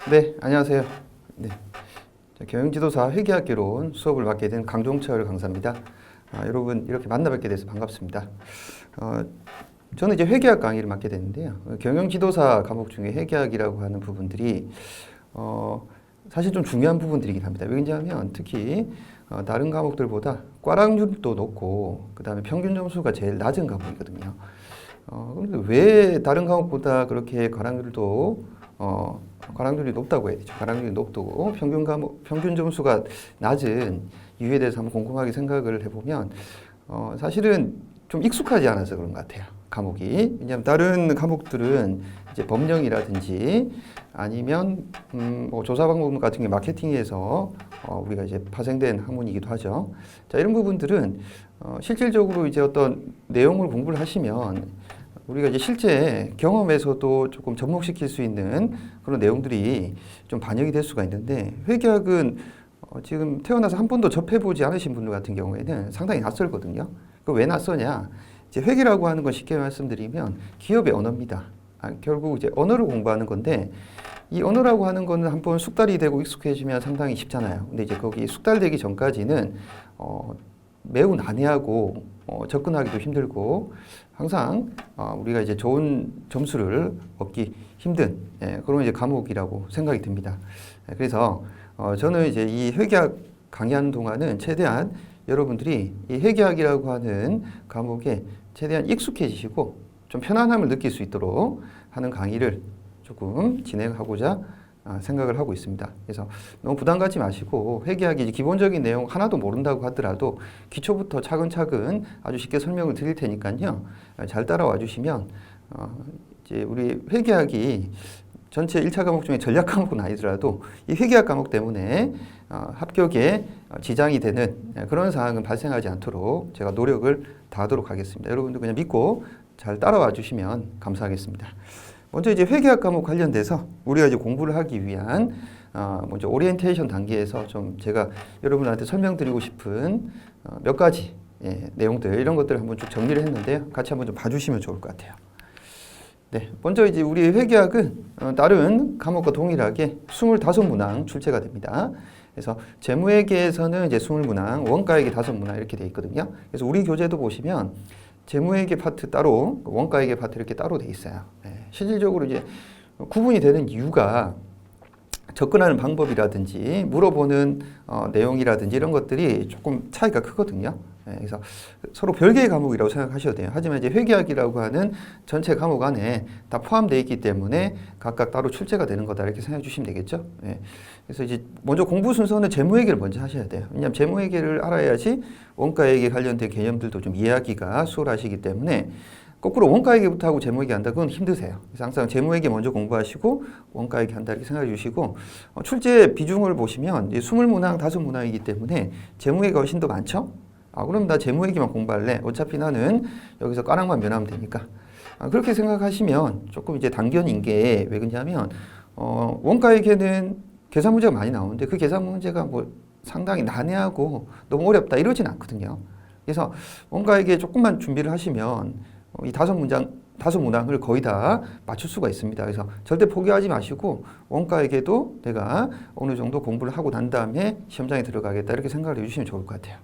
네, 안녕하세요. 네, 경영지도사 회계학개론 수업을 맡게 된 강종철 강사입니다. 여러분 이렇게 만나 뵙게 돼서 반갑습니다. 저는 이제 회계학 강의를 맡게 됐는데요. 경영지도사 과목 중에 회계학이라고 하는 부분들이 사실 좀 중요한 부분들이긴 합니다. 왜냐하면 특히 다른 과목들보다 꽈락률도 높고 그 다음에 평균 점수가 제일 낮은 과목이거든요. 그런데 왜 다른 과목보다 그렇게 과락률이 높다고 해야 되죠. 과락률이 높고 평균 점수가 낮은 이유에 대해서 한번 곰곰하게 생각을 해보면 사실은 좀 익숙하지 않아서 그런 것 같아요. 과목이. 왜냐하면 다른 과목들은 이제 법령이라든지 아니면 뭐 조사 방법 같은 게 마케팅에서 우리가 이제 파생된 학문이기도 하죠. 자, 이런 부분들은 실질적으로 이제 어떤 내용을 공부를 하시면 우리가 이제 실제 경험에서도 조금 접목시킬 수 있는 그런 내용들이 좀 반영이 될 수가 있는데 회계학은 지금 태어나서 한 번도 접해보지 않으신 분들 같은 경우에는 상당히 낯설거든요. 그 왜 낯서냐? 이제 회계라고 하는 건 쉽게 말씀드리면 기업의 언어입니다. 결국 이제 언어를 공부하는 건데 이 언어라고 하는 거는 한번 숙달이 되고 익숙해지면 상당히 쉽잖아요. 근데 이제 거기 숙달되기 전까지는 매우 난해하고 접근하기도 힘들고 항상 우리가 이제 좋은 점수를 얻기 힘든 그런 이제 과목이라고 생각이 듭니다. 그래서 저는 이제 이 회계학 강의하는 동안은 최대한 여러분들이 이 회계학이라고 하는 과목에 최대한 익숙해지시고 좀 편안함을 느낄 수 있도록 하는 강의를 조금 진행하고자 생각을 하고 있습니다. 그래서 너무 부담 갖지 마시고 회계학이 기본적인 내용 하나도 모른다고 하더라도 기초부터 차근차근 아주 쉽게 설명을 드릴 테니까요. 잘 따라와 주시면 이제 우리 회계학이 전체 1차 과목 중에 전략 과목은 아니더라도 이 회계학 과목 때문에 합격에 지장이 되는 그런 상황은 발생하지 않도록 제가 노력을 다하도록 하겠습니다. 여러분들 그냥 믿고 잘 따라와 주시면 감사하겠습니다. 먼저 이제 회계학 과목 관련돼서 우리가 이제 공부를 하기 위한 먼저 오리엔테이션 단계에서 좀 제가 여러분한테 설명드리고 싶은 몇 가지 내용들 이런 것들을 한번 쭉 정리를 했는데요. 같이 한번 좀 봐주시면 좋을 것 같아요. 네, 먼저 이제 우리 회계학은 다른 과목과 동일하게 25문항 출제가 됩니다. 그래서 재무회계에서는 이제 20문항, 원가회계 5문항 이렇게 돼 있거든요. 그래서 우리 교재도 보시면 재무회계 파트 따로, 원가회계 파트 이렇게 따로 돼 있어요. 실질적으로 이제 구분이 되는 이유가 접근하는 방법이라든지 물어보는 내용이라든지 이런 것들이 조금 차이가 크거든요. 그래서 서로 별개의 과목이라고 생각하셔도 돼요. 하지만 이제 회계학이라고 하는 전체 과목 안에 다 포함되어 있기 때문에 각각 따로 출제가 되는 거다 이렇게 생각해 주시면 되겠죠. 그래서 이제 먼저 공부 순서는 재무회계를 먼저 하셔야 돼요. 왜냐하면 재무회계를 알아야지 원가회계 관련된 개념들도 좀 이해하기가 수월하시기 때문에 거꾸로 원가회계부터 하고 재무회계 한다 그건 힘드세요. 그래서 항상 재무회계 먼저 공부하시고 원가회계 한다 이렇게 생각해 주시고 출제 비중을 보시면 20문항, 5문항이기 때문에 재무회계가 훨씬 더 많죠. 그럼 나 재무회계만 공부할래. 어차피 나는 여기서 꽈락만 면하면 되니까. 그렇게 생각하시면 조금 이제 당견인 게 왜 그러냐면 원가회계는 계산 문제가 많이 나오는데 그 계산 문제가 뭐 상당히 난해하고 너무 어렵다 이러진 않거든요. 그래서 원가회계 조금만 준비를 하시면 이 5문항을 거의 다 맞출 수가 있습니다. 그래서 절대 포기하지 마시고 원가회계도 내가 어느 정도 공부를 하고 난 다음에 시험장에 들어가겠다 이렇게 생각을 해주시면 좋을 것 같아요.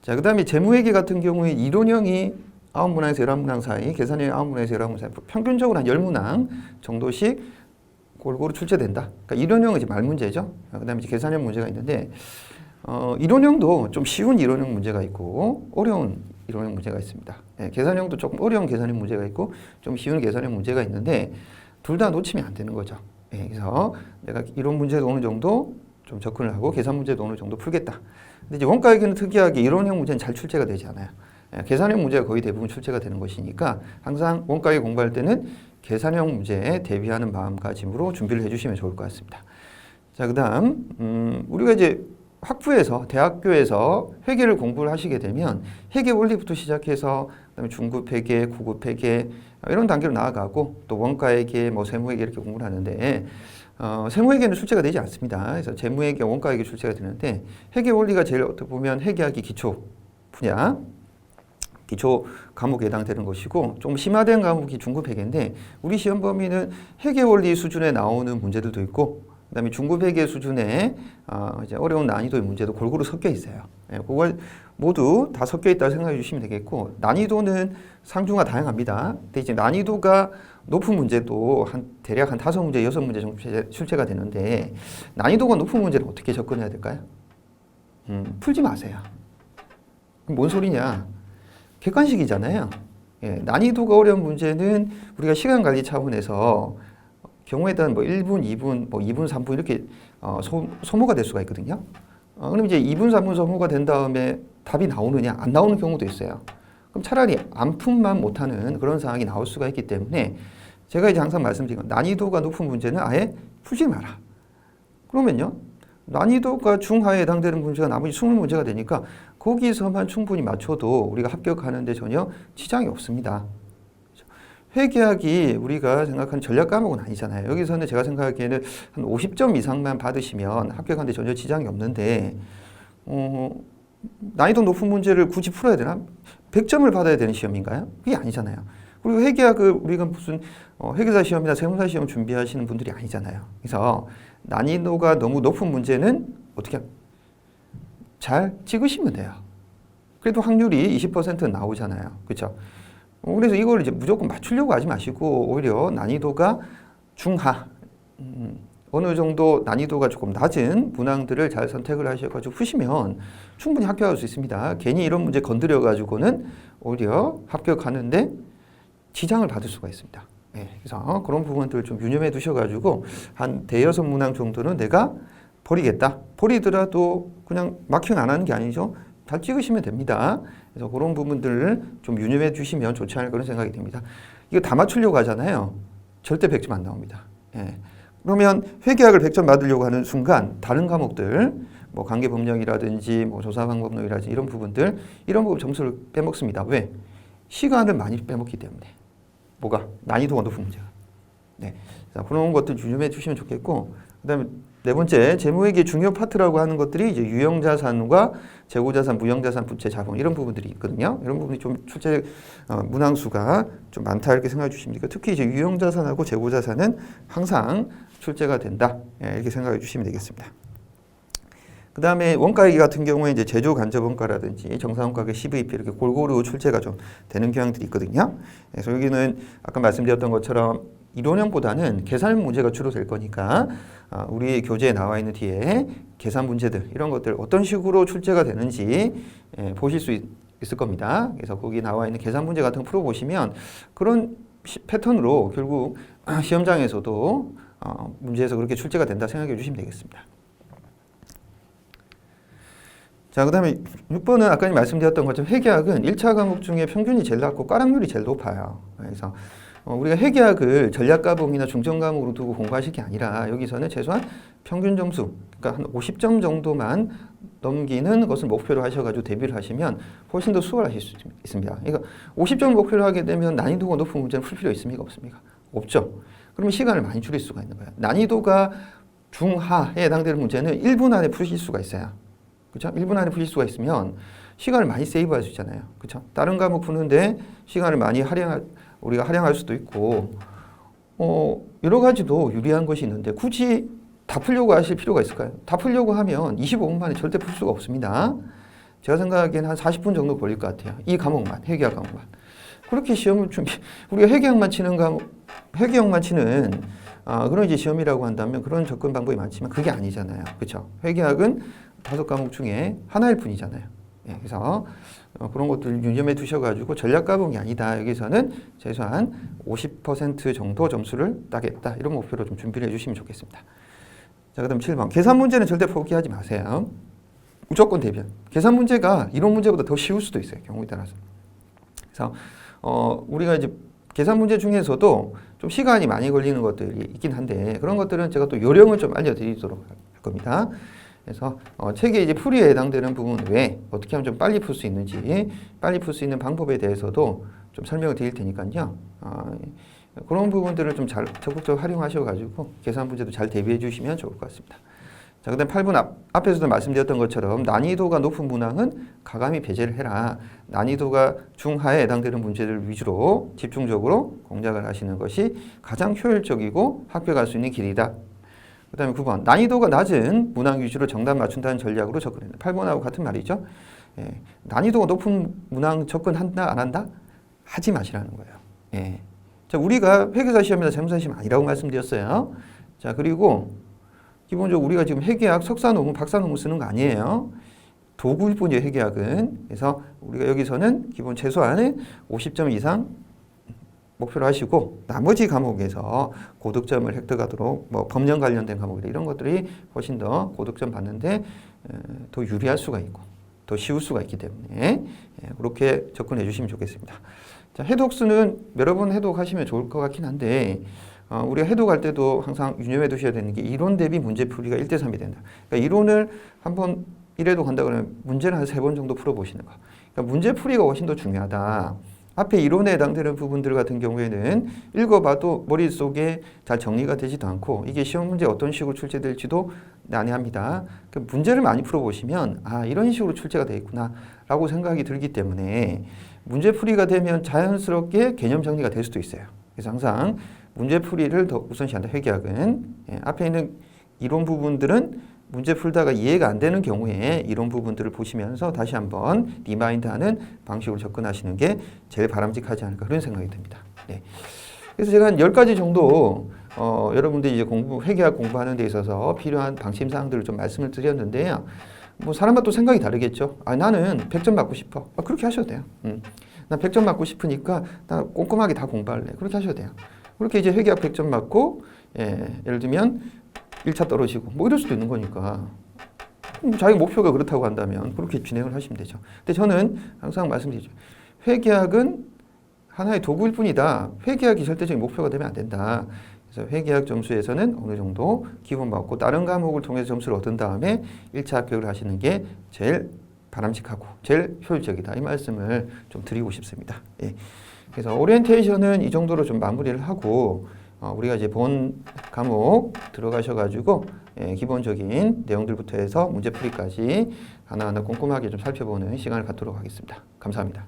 자, 그 다음에 재무회계 같은 경우에 이론형이 9문항에서 11문항 사이, 계산형이 9문항에서 11문항 사이, 평균적으로 한 10문항 정도씩 골고루 출제된다. 그러니까 이론형은 이제 말문제죠. 그 다음에 이제 계산형 문제가 있는데, 이론형도 좀 쉬운 이론형 문제가 있고, 어려운 이론형 문제가 있습니다. 계산형도 조금 어려운 계산형 문제가 있고, 좀 쉬운 계산형 문제가 있는데, 둘 다 놓치면 안 되는 거죠. 그래서 내가 이론 문제도 어느 정도 좀 접근을 하고, 계산 문제도 어느 정도 풀겠다. 근데 이제 원가회계는 특이하게 이론형 문제는 잘 출제가 되지 않아요. 계산형 문제가 거의 대부분 출제가 되는 것이니까 항상 원가회계 공부할 때는 계산형 문제에 대비하는 마음가짐으로 준비를 해주시면 좋을 것 같습니다. 자, 그 다음 우리가 이제 학부에서 대학교에서 회계를 공부를 하시게 되면 회계 원리부터 시작해서 그다음에 중급 회계, 고급 회계 이런 단계로 나아가고 또 원가회계, 뭐 세무회계 이렇게 공부를 하는데 세무회계는 출제가 되지 않습니다. 그래서 재무회계, 원가회계 출제가 되는데 회계 원리가 제일 어떻게 보면 회계학이 기초 분야. 기초 과목에 해당되는 것이고 좀 심화된 과목이 중급 회계인데 우리 시험 범위는 회계 원리 수준에 나오는 문제들도 있고 그다음에 중급 회계 수준의 이제 어려운 난이도의 문제도 골고루 섞여 있어요. 예, 그걸 모두 다 섞여 있다고 생각해 주시면 되겠고 난이도는 상중하 다양합니다. 근데 이제 난이도가 높은 문제도 대략 한 5문제, 6문제 정도 출제가 되는데 난이도가 높은 문제를 어떻게 접근해야 될까요? 풀지 마세요. 뭔 소리냐? 객관식이잖아요. 예, 난이도가 어려운 문제는 우리가 시간 관리 차원에서 경우에 따른 뭐 1분, 2분, 뭐 2분, 3분 이렇게 소모가 될 수가 있거든요. 그럼 이제 2분, 3분 소모가 된 다음에 답이 나오느냐? 안 나오는 경우도 있어요. 그럼 차라리 안품만 못하는 그런 상황이 나올 수가 있기 때문에 제가 이제 항상 말씀드린 건 난이도가 높은 문제는 아예 풀지 마라. 그러면요. 난이도가 중하에 해당되는 문제가 나머지 20문제가 되니까 거기서만 충분히 맞춰도 우리가 합격하는데 전혀 지장이 없습니다. 회계학이 우리가 생각하는 전략 과목은 아니잖아요. 여기서는 제가 생각하기에는 한 50점 이상만 받으시면 합격하는데 전혀 지장이 없는데 난이도 높은 문제를 굳이 풀어야 되나? 100점을 받아야 되는 시험인가요? 그게 아니잖아요. 그리고 회계학을 우리가 무슨 회계사 시험이나 세무사 시험 준비하시는 분들이 아니잖아요. 그래서 난이도가 너무 높은 문제는 어떻게 잘 찍으시면 돼요. 그래도 확률이 20%는 나오잖아요. 그렇죠? 그래서 이걸 이제 무조건 맞추려고 하지 마시고 오히려 난이도가 중하 어느 정도 난이도가 조금 낮은 문항들을 잘 선택을 하셔가지고 푸시면 충분히 합격할 수 있습니다. 괜히 이런 문제 건드려 가지고는 오히려 합격하는데 지장을 받을 수가 있습니다. 네, 그래서 그런 부분들을 좀 유념해 두셔가지고 한 대여섯 문항 정도는 내가 버리겠다. 버리더라도 그냥 마킹 안 하는 게 아니죠. 잘 찍으시면 됩니다. 그래서 그런 부분들을 좀 유념해 주시면 좋지 않을까 그런 생각이 듭니다. 이거 다 맞추려고 하잖아요. 절대 100점 안 나옵니다. 예. 그러면 회계학을 100점 받으려고 하는 순간 다른 과목들 뭐 관계법령이라든지 뭐 조사방법론이라든지 이런 부분들 이런 부분 점수를 빼먹습니다. 왜? 시간을 많이 빼먹기 때문에. 뭐가? 난이도가 높은 문제가. 네. 자, 그런 것들 유념해 주시면 좋겠고 그다음에 네 번째, 재무회계 중요 파트라고 하는 것들이 이제 유형자산과 재고자산, 무형자산, 부채, 자본 이런 부분들이 있거든요. 이런 부분이 좀 출제 문항수가 좀 많다 이렇게 생각해 주시면 되고 특히 이제 유형자산하고 재고자산은 항상 출제가 된다 이렇게 생각해 주시면 되겠습니다. 그 다음에 원가회계 같은 경우에 이제 제조 간접 원가라든지 정사원가계 CVP 이렇게 골고루 출제가 좀 되는 경향들이 있거든요. 그래서 여기는 아까 말씀드렸던 것처럼 이론형보다는 계산 문제가 주로 될 거니까 우리 교재에 나와 있는 뒤에 계산 문제들 이런 것들 어떤 식으로 출제가 되는지 보실 수 있을 겁니다. 그래서 거기 나와 있는 계산 문제 같은 거 풀어보시면 그런 패턴으로 결국 시험장에서도 문제에서 그렇게 출제가 된다 생각해 주시면 되겠습니다. 자, 그 다음에 6번은 아까 말씀드렸던 것처럼 회계학은 1차 과목 중에 평균이 제일 낮고 꽈락률이 제일 높아요. 그래서 우리가 회계학을 전략 과목이나 중점 과목으로 두고 공부하실 게 아니라 여기서는 최소한 평균 점수, 그러니까 한 50점 정도만 넘기는 것을 목표로 하셔가지고 대비를 하시면 훨씬 더 수월하실 수 있습니다. 그러니까 50점 목표로 하게 되면 난이도가 높은 문제는 풀 필요 있습니까? 없습니까? 없죠. 그러면 시간을 많이 줄일 수가 있는 거예요. 난이도가 중하에 해당되는 문제는 1분 안에 푸실 수가 있어요. 그렇죠? 1분 안에 풀릴 수가 있으면 시간을 많이 세이브할 수 있잖아요. 그렇죠? 다른 과목 푸는데 시간을 많이 우리가 할애할 수도 있고 여러 가지도 유리한 것이 있는데 굳이 다 풀려고 하실 필요가 있을까요? 다 풀려고 하면 25분 만에 절대 풀 수가 없습니다. 제가 생각하기에는 한 40분 정도 걸릴 것 같아요. 이 과목만, 회계학 과목만. 그렇게 시험을 우리가 회계학만 치는 회계학만 치는 그런 이제 시험이라고 한다면 그런 접근 방법이 많지만 그게 아니잖아요. 그렇죠? 회계학은 5과목 중에 하나일 뿐이잖아요. 예, 그래서 그런 것들 유념해 두셔가지고 전략 과목이 아니다. 여기서는 최소한 50% 정도 점수를 따겠다. 이런 목표로 좀 준비를 해주시면 좋겠습니다. 자, 그다음 7번. 계산 문제는 절대 포기하지 마세요. 무조건 대비한. 계산 문제가 이론 문제보다 더 쉬울 수도 있어요. 경우에 따라서. 그래서 우리가 이제 계산 문제 중에서도 좀 시간이 많이 걸리는 것들이 있긴 한데 그런 것들은 제가 또 요령을 좀 알려드리도록 할 겁니다. 그래서 책에 이제 풀이에 해당되는 부분 외에 어떻게 하면 좀 빨리 풀 수 있는지 빨리 풀 수 있는 방법에 대해서도 좀 설명을 드릴 테니까요. 그런 부분들을 좀 잘 적극적으로 활용하셔가지고 계산 문제도 잘 대비해 주시면 좋을 것 같습니다. 자, 그다음 8번 앞에서도 말씀드렸던 것처럼 난이도가 높은 문항은 가감히 배제를 해라. 난이도가 중하에 해당되는 문제들 위주로 집중적으로 공략을 하시는 것이 가장 효율적이고 합격할 수 있는 길이다. 그 다음에 9번 난이도가 낮은 문항 위주로 정답 맞춘다는 전략으로 접근한다. 8번하고 같은 말이죠. 예, 난이도가 높은 문항 접근한다 안 한다? 하지 마시라는 거예요. 예. 자, 우리가 회계사 시험이나 재무사 시험 아니라고 말씀드렸어요. 자, 그리고 기본적으로 우리가 지금 회계학 석사 논문, 박사 논문 쓰는 거 아니에요. 도구일 뿐이에요, 회계학은. 그래서 우리가 여기서는 기본 최소한 50점 이상 목표로 하시고 나머지 과목에서 고득점을 획득하도록 뭐 법령 관련된 과목이나 이런 것들이 훨씬 더 고득점 받는데 더 유리할 수가 있고 더 쉬울 수가 있기 때문에 그렇게 접근해 주시면 좋겠습니다. 자, 해독수는 여러 번 해독하시면 좋을 것 같긴 한데 우리가 해독할 때도 항상 유념해 두셔야 되는 게 이론 대비 문제풀이가 1대3이 된다. 그러니까 이론을 한번 1회독 한다 그러면 문제를 한 3번 정도 풀어보시는 거. 그러니까 문제풀이가 훨씬 더 중요하다. 앞에 이론에 해당되는 부분들 같은 경우에는 읽어봐도 머릿속에 잘 정리가 되지도 않고 이게 시험 문제 어떤 식으로 출제될지도 난해합니다. 그 문제를 많이 풀어보시면 아 이런 식으로 출제가 되어 있구나 라고 생각이 들기 때문에 문제풀이가 되면 자연스럽게 개념 정리가 될 수도 있어요. 그래서 항상 문제풀이를 더 우선시한다. 회계학은 앞에 있는 이론 부분들은 문제 풀다가 이해가 안 되는 경우에 이런 부분들을 보시면서 다시 한번 리마인드하는 방식으로 접근하시는 게 제일 바람직하지 않을까 그런 생각이 듭니다. 네. 그래서 제가 한 10가지 정도 여러분들이 이제 회계학 공부하는 데 있어서 필요한 방침 사항들을 좀 말씀을 드렸는데요. 뭐 사람마다 또 생각이 다르겠죠. 아, 나는 100점 받고 싶어. 그렇게 하셔도 돼요. 나 100점 받고 싶으니까 나 꼼꼼하게 다 공부할래. 그렇게 하셔도 돼요. 그렇게 이제 회계학 100점 받고 예를 들면 1차 떨어지고 뭐 이럴 수도 있는 거니까 자기 목표가 그렇다고 한다면 그렇게 진행을 하시면 되죠. 근데 저는 항상 말씀드리죠. 회계학은 하나의 도구일 뿐이다. 회계학이 절대적인 목표가 되면 안 된다. 그래서 회계학 점수에서는 어느 정도 기본 받고 다른 과목을 통해서 점수를 얻은 다음에 1차 합격을 하시는 게 제일 바람직하고 제일 효율적이다. 이 말씀을 좀 드리고 싶습니다. 예. 그래서 오리엔테이션은 이 정도로 좀 마무리를 하고 우리가 이제 본 과목 들어가셔가지고 기본적인 내용들부터 해서 문제풀이까지 하나하나 꼼꼼하게 좀 살펴보는 시간을 갖도록 하겠습니다. 감사합니다.